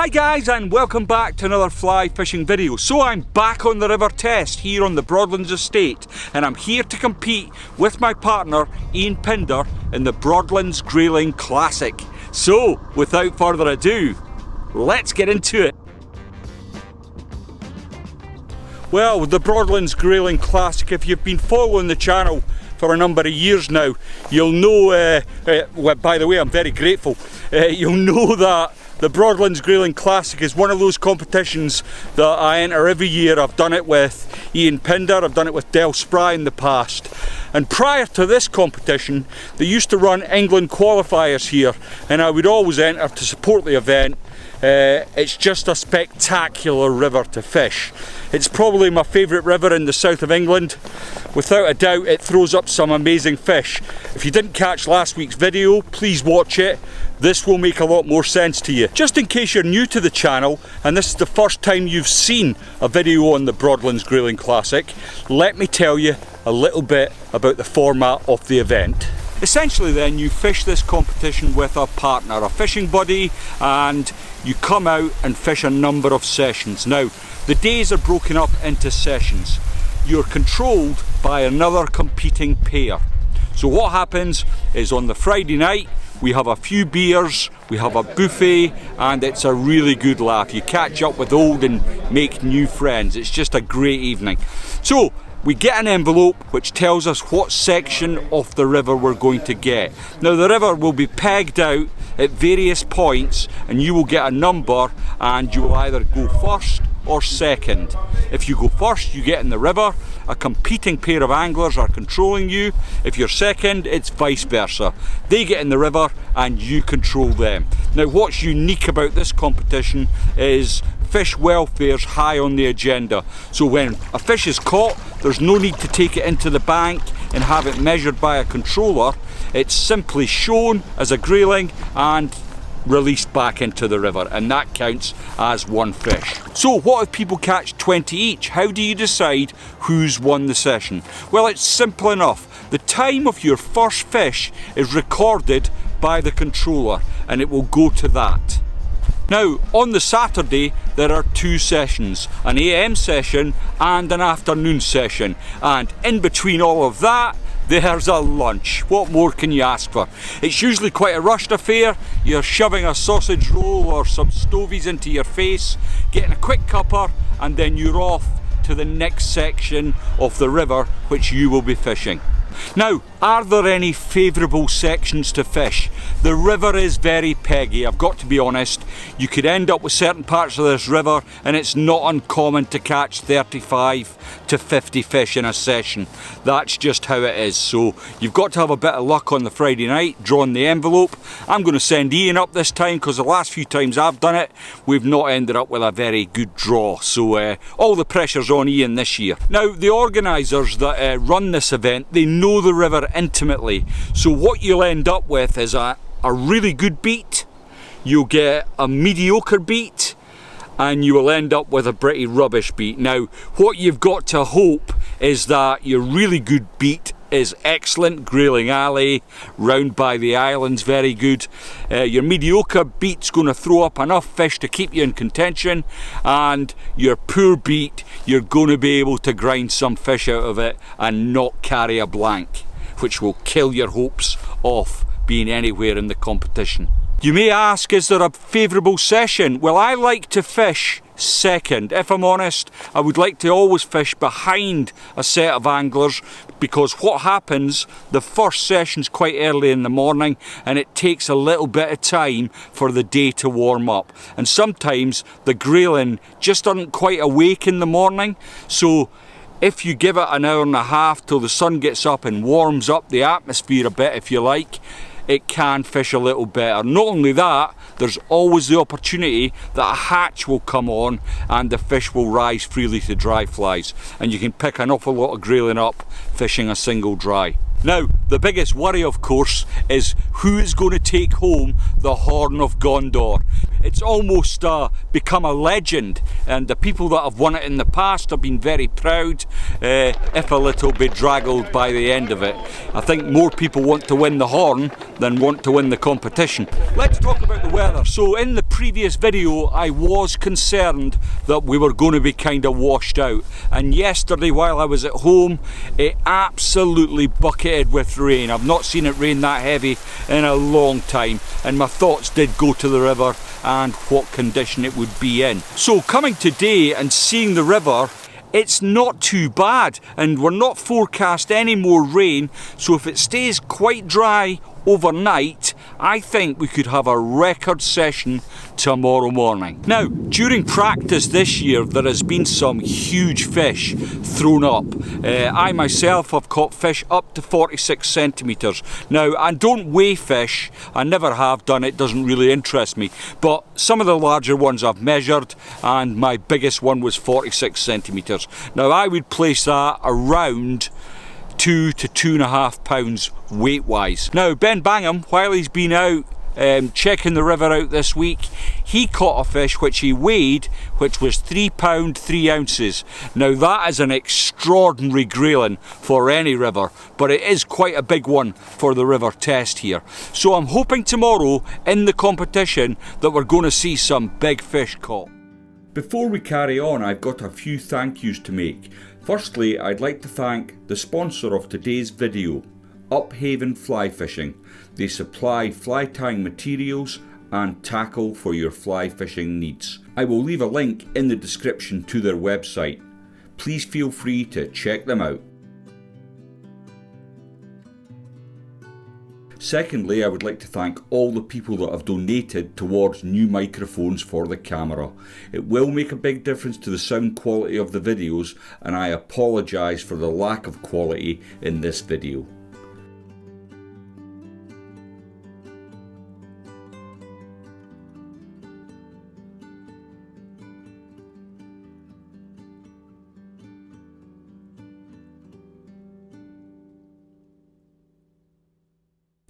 Hi guys, and welcome back to another fly fishing video. So I'm back on the river test here on the Broadlands estate, and I'm here to compete with my partner Ian Pinder in the Broadlands Grayling Classic. So without further ado, let's get into it. Well, the Broadlands Grayling Classic, if you've been following the channel for a number of years now, you'll know, well, by the way, I'm very grateful, you'll know that the Broadlands Grayling Classic is one of those competitions that I enter every year. I've done it with Ian Pinder, I've done it with Del Spry in the past. And prior to this competition, they used to run England qualifiers here, and I would always enter to support the event. It's just a spectacular river to fish. It's probably my favourite river in the south of England. Without a doubt, it throws up some amazing fish. If you didn't catch last week's video, please watch it. This will make a lot more sense to you. Just in case you're new to the channel and this is the first time you've seen a video on the Broadlands Grayling Classic, let me tell you a little bit about the format of the event. Essentially then, you fish this competition with a partner, a fishing buddy, and you come out and fish a number of sessions. Now, the days are broken up into sessions. You're controlled by another competing pair. So what happens is on the Friday night, we have a few beers, we have a buffet, and it's a really good laugh. You catch up with old and make new friends. It's just a great evening. So we get an envelope which tells us what section of the river we're going to get. Now the river will be pegged out at various points and you will get a number and you will either go first or second. If you go first, you get in the river, a competing pair of anglers are controlling you. If you're second, it's vice versa. They get in the river and you control them. Now what's unique about this competition is fish welfare's high on the agenda. So when a fish is caught, there's no need to take it into the bank and have it measured by a controller. It's simply shown as a grayling and released back into the river, and that counts as one fish. So what if people catch 20 each? How do you decide who's won the session? Well, it's simple enough. The time of your first fish is recorded by the controller and it will go to that. Now, on the Saturday, there are two sessions, an AM session and an afternoon session, and in between all of that, there's a lunch. What more can you ask for? It's usually quite a rushed affair. You're shoving a sausage roll or some stovies into your face, getting a quick cuppa, and then you're off to the next section of the river which you will be fishing. Now, are there any favourable sections to fish? The river is very peggy, I've got to be honest. You could end up with certain parts of this river and it's not uncommon to catch 35 to 50 fish in a session. That's just how it is. So you've got to have a bit of luck on the Friday night, drawing the envelope. I'm going to send Ian up this time because the last few times I've done it, we've not ended up with a very good draw. So all the pressure's on Ian this year. Now, the organisers that run this event, they know the river intimately. So what you'll end up with is a really good beat, you'll get a mediocre beat, and you will end up with a pretty rubbish beat. Now, what you've got to hope is that your really good beat is excellent, Grayling Alley, round by the islands, very good. Your mediocre beat's going to throw up enough fish to keep you in contention, and your poor beat, you're going to be able to grind some fish out of it and not carry a blank, which will kill your hopes of being anywhere in the competition. You may ask, is there a favourable session? Well, I like to fish second. If I'm honest, I would like to always fish behind a set of anglers, because what happens, the first session's quite early in the morning and it takes a little bit of time for the day to warm up, and sometimes the grayling just aren't quite awake in the morning. So if you give it an hour and a half till the sun gets up and warms up the atmosphere a bit, if you like, it can fish a little better. Not only that, there's always the opportunity that a hatch will come on and the fish will rise freely to dry flies, and you can pick an awful lot of grayling up fishing a single dry. Now, the biggest worry, of course, is who is going to take home the Horn of Gondor. It's almost become a legend, and the people that have won it in the past have been very proud. if a little bedraggled by the end of it. I think more people want to win the horn than want to win the competition. Let's talk about the weather. So in the previous video I was concerned that we were going to be kind of washed out, and yesterday while I was at home it absolutely bucketed with rain. I've not seen it rain that heavy in a long time, and my thoughts did go to the river and what condition it would be in. So coming today and seeing the river, it's not too bad, and we're not forecast any more rain, so if it stays quite dry overnight, I think we could have a record session tomorrow morning. Now, during practice this year there has been some huge fish thrown up. I myself have caught fish up to 46 centimetres. Now, I don't weigh fish, I never have done, it doesn't really interest me, but some of the larger ones I've measured, and my biggest one was 46 centimetres. Now I would place that around 2 to 2.5 pounds weight wise. Now Ben Bangham, while he's been out checking the river out this week, he caught a fish which he weighed, which was £3 3 ounces. Now that is an extraordinary grayling for any river, but it is quite a big one for the river test here. So I'm hoping tomorrow in the competition that we're going to see some big fish caught. Before we carry on, I've got a few thank yous to make. Firstly, I'd like to thank the sponsor of today's video, Uphaven Fly Fishing. They supply fly tying materials and tackle for your fly fishing needs. I will leave a link in the description to their website. Please feel free to check them out. Secondly, I would like to thank all the people that have donated towards new microphones for the camera. It will make a big difference to the sound quality of the videos, and I apologise for the lack of quality in this video.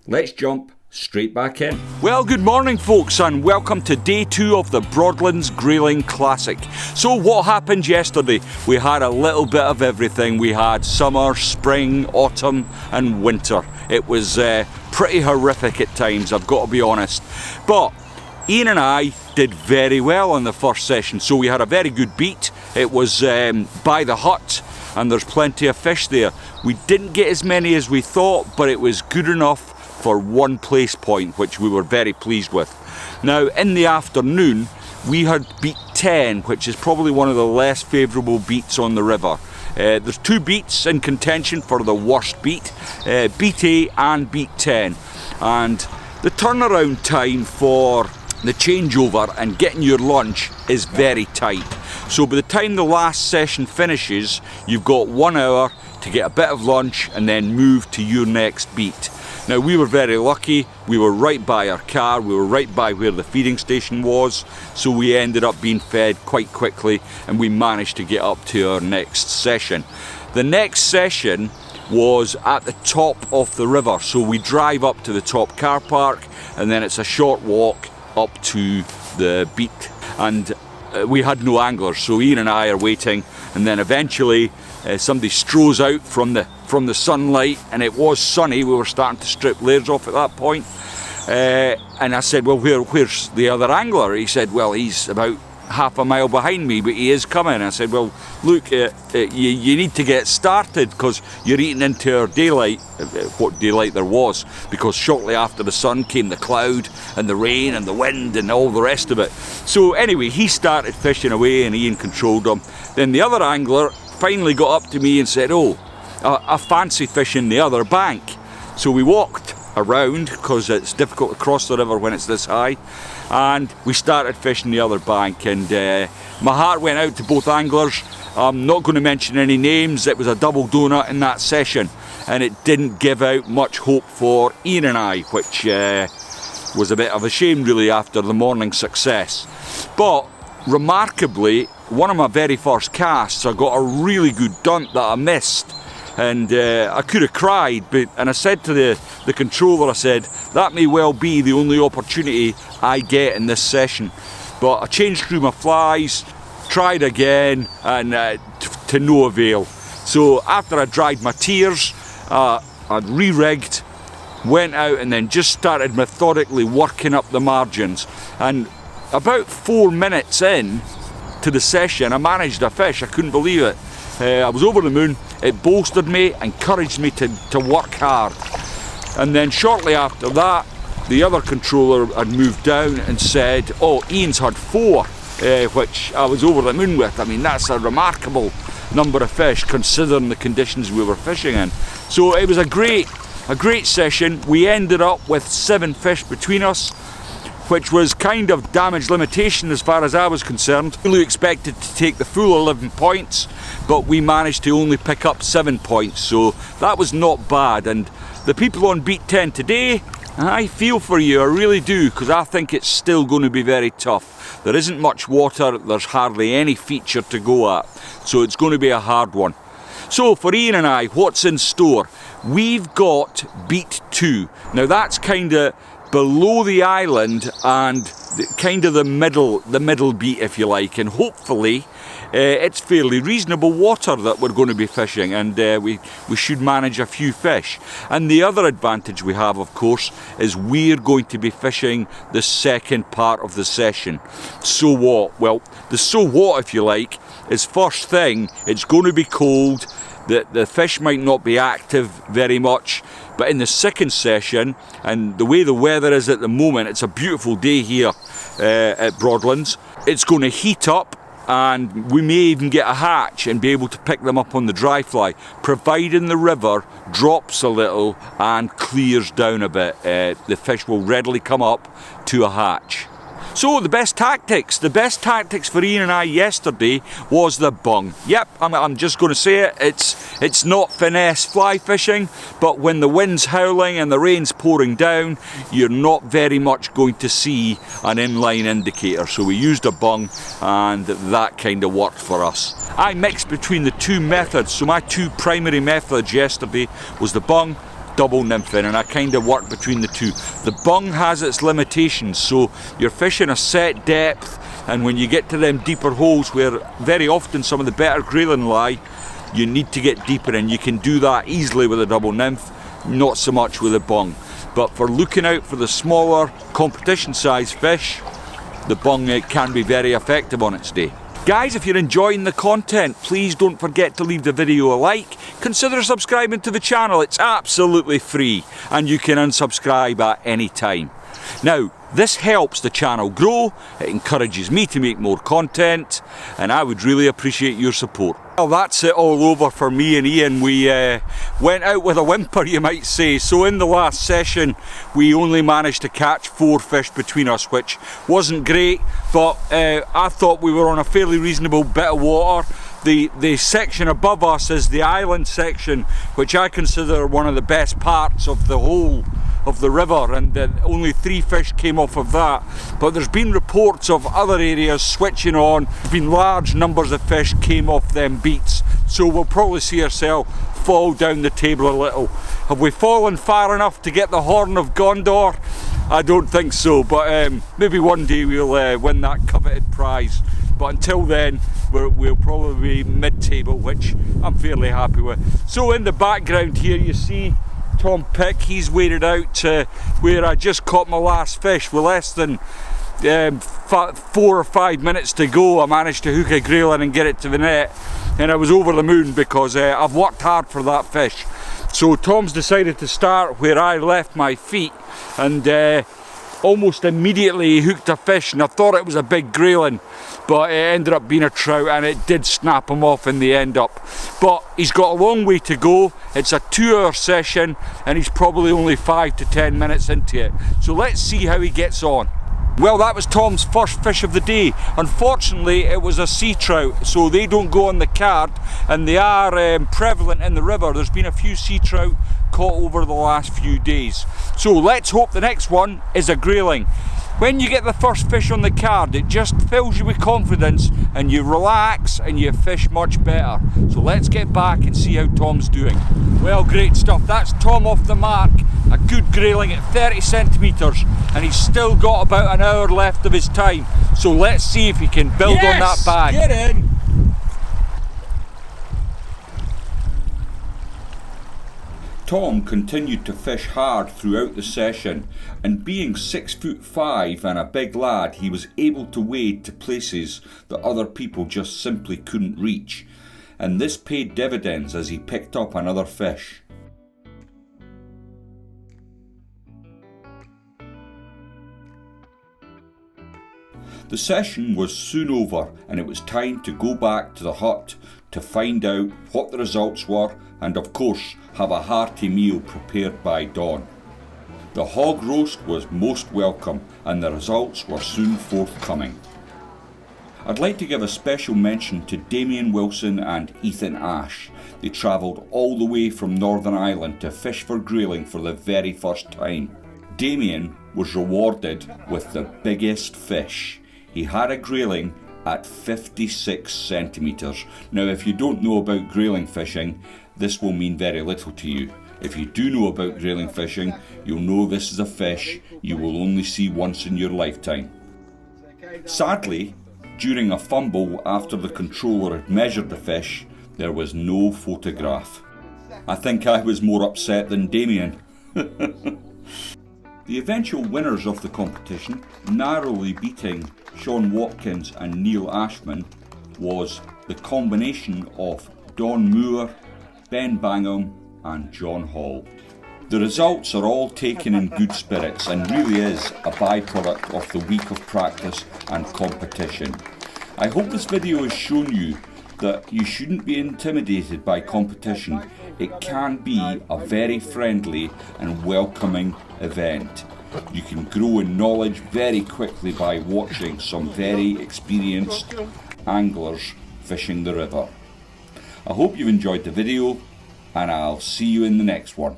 Let's jump straight back in. Well, good morning folks, and welcome to day 2 of the Broadlands Grayling Classic. So what happened yesterday? We had a little bit of everything. We had summer, spring, autumn and winter. It was pretty horrific at times, I've got to be honest. But Ian and I did very well on the first session, so we had a very good beat. It was by the hut, and there's plenty of fish there. We didn't get as many as we thought, but it was good enough for 1 place point, which we were very pleased with. Now in the afternoon we had beat 10, which is probably one of the less favourable beats on the river. There's 2 beats in contention for the worst beat, beat A and beat 10, and the turnaround time for the changeover and getting your lunch is very tight. So by the time the last session finishes, you've got 1 hour to get a bit of lunch and then move to your next beat. Now we were very lucky, we were right by our car, we were right by where the feeding station was, so we ended up being fed quite quickly and we managed to get up to our next session. The next session was at the top of the river, so we drive up to the top car park and then it's a short walk up to the beat, and we had no anglers, so Ian and I are waiting, and then eventually somebody strolls out from the sunlight, and it was sunny. We were starting to strip layers off at that point, and I said, well, where's the other angler? He said, well, he's about half a mile behind me, but he is coming. I said, well, look, you need to get started because you're eating into our daylight, what daylight there was, because shortly after the sun came the cloud and the rain and the wind and all the rest of it. So anyway, he started fishing away and Ian controlled him. Then the other angler finally got up to me and said, oh, I fancy fishing the other bank. So we walked around because it's difficult to cross the river when it's this high, and we started fishing the other bank, and my heart went out to both anglers. I'm not going to mention any names. It was a double donut in that session, and it didn't give out much hope for Ian and I, which was a bit of a shame really after the morning success. But remarkably, one of my very first casts, I got a really good dunt that I missed, and I could have cried, and I said to the controller, I said, that may well be the only opportunity I get in this session. But I changed through my flies, tried again, and to no avail. So after I dried my tears, I'd re-rigged, went out and then just started methodically working up the margins. And about 4 minutes in to the session, I managed a fish. I couldn't believe it. I was over the moon. It bolstered me, encouraged me to work hard. And then shortly after that, the other controller had moved down and said, oh, Ian's had 4, which I was over the moon with. I mean, that's a remarkable number of fish considering the conditions we were fishing in. So it was a great session. We ended up with 7 fish between us, which was kind of damage limitation as far as I was concerned. We expected to take the full 11 points, but we managed to only pick up 7 points, so that was not bad. And the people on beat 10 today, I feel for you, I really do, because I think it's still going to be very tough. There isn't much water, there's hardly any feature to go at, so it's going to be a hard one. So for Ian and I, what's in store? We've got beat 2. Now that's kind of below the island and kind of the middle beat, if you like, and hopefully it's fairly reasonable water that we're going to be fishing, and we should manage a few fish. And the other advantage we have, of course, is we're going to be fishing the second part of the session. So what? Well, the so what, if you like, is first thing, it's going to be cold. The fish might not be active very much, but in the second session, and the way the weather is at the moment, it's a beautiful day here at Broadlands. It's going to heat up, and we may even get a hatch and be able to pick them up on the dry fly, providing the river drops a little and clears down a bit. The fish will readily come up to a hatch. So the best tactics for Ian and I yesterday was the bung. Yep, I'm just going to say it, it's not finesse fly fishing, but when the wind's howling and the rain's pouring down, you're not very much going to see an inline indicator. So we used a bung, and that kind of worked for us. I mixed between the 2 methods, so my 2 primary methods yesterday was the bung, double nymphing, and I kind of work between the 2. The bung has its limitations, so you're fishing a set depth, and when you get to them deeper holes where very often some of the better grayling lie, you need to get deeper, and you can do that easily with a double nymph, not so much with a bung. But for looking out for the smaller competition size fish, the bung can be very effective on its day. Guys, if you're enjoying the content, please don't forget to leave the video a like. Consider subscribing to the channel, it's absolutely free, and you can unsubscribe at any time. Now, this helps the channel grow, it encourages me to make more content, and I would really appreciate your support. Well, that's it all over for me and Ian. We went out with a whimper, you might say. So in the last session, we only managed to catch 4 fish between us, which wasn't great, but I thought we were on a fairly reasonable bit of water. The section above us is the island section, which I consider one of the best parts of the whole of the river, and only 3 fish came off of that. But there's been reports of other areas switching on. There's been large numbers of fish came off them beats, so we'll probably see ourselves fall down the table a little. Have we fallen far enough to get the Horn of Gondor? I don't think so, but maybe one day we'll win that coveted prize. But until then, we'll probably be mid-table, which I'm fairly happy with. So in the background here you see Tom Pick. He's waded out to where I just caught my last fish with less than 4 or 5 minutes to go. I managed to hook a grayling and get it to the net, and I was over the moon because I've worked hard for that fish. So Tom's decided to start where I left my feet, and almost immediately he hooked a fish, and I thought it was a big grayling, but it ended up being a trout, and it did snap him off in the end up. But he's got a long way to go. It's a 2-hour session, and he's probably only 5 to 10 minutes into it. So let's see how he gets on. Well, that was Tom's first fish of the day. Unfortunately, it was a sea trout, so they don't go on the card, and they are prevalent in the river. There's been a few sea trout caught over the last few days. So let's hope the next one is a grayling. When you get the first fish on the card, it just fills you with confidence, and you relax and you fish much better. So let's get back and see how Tom's doing. Well, great stuff. That's Tom off the mark. A good grayling at 30 centimetres, and he's still got about an hour left of his time. So let's see if he can build on that bag. Get in! Tom continued to fish hard throughout the session, and being 6'5" and a big lad, he was able to wade to places that other people just simply couldn't reach, and this paid dividends as he picked up another fish. The session was soon over, and it was time to go back to the hut to find out what the results were and of course have a hearty meal prepared by Don. The hog roast was most welcome and the results were soon forthcoming. I'd like to give a special mention to Damien Wilson and Ethan Ash. They travelled all the way from Northern Ireland to fish for grayling for the very first time. Damien was rewarded with the biggest fish. He had a grayling at 56 centimetres. Now if you don't know about grayling fishing, this will mean very little to you. If you do know about grayling fishing, you'll know this is a fish you will only see once in your lifetime. Sadly, during a fumble after the controller had measured the fish, there was no photograph. I think I was more upset than Damien. The eventual winners of the competition, narrowly beating Sean Watkins and Neil Ashman, was the combination of Don Moore, Ben Bangham and John Hall. The results are all taken in good spirits and really is a byproduct of the week of practice and competition. I hope this video has shown you that you shouldn't be intimidated by competition. It can be a very friendly and welcoming event. You can grow in knowledge very quickly by watching some very experienced anglers fishing the river. I hope you've enjoyed the video and I'll see you in the next one.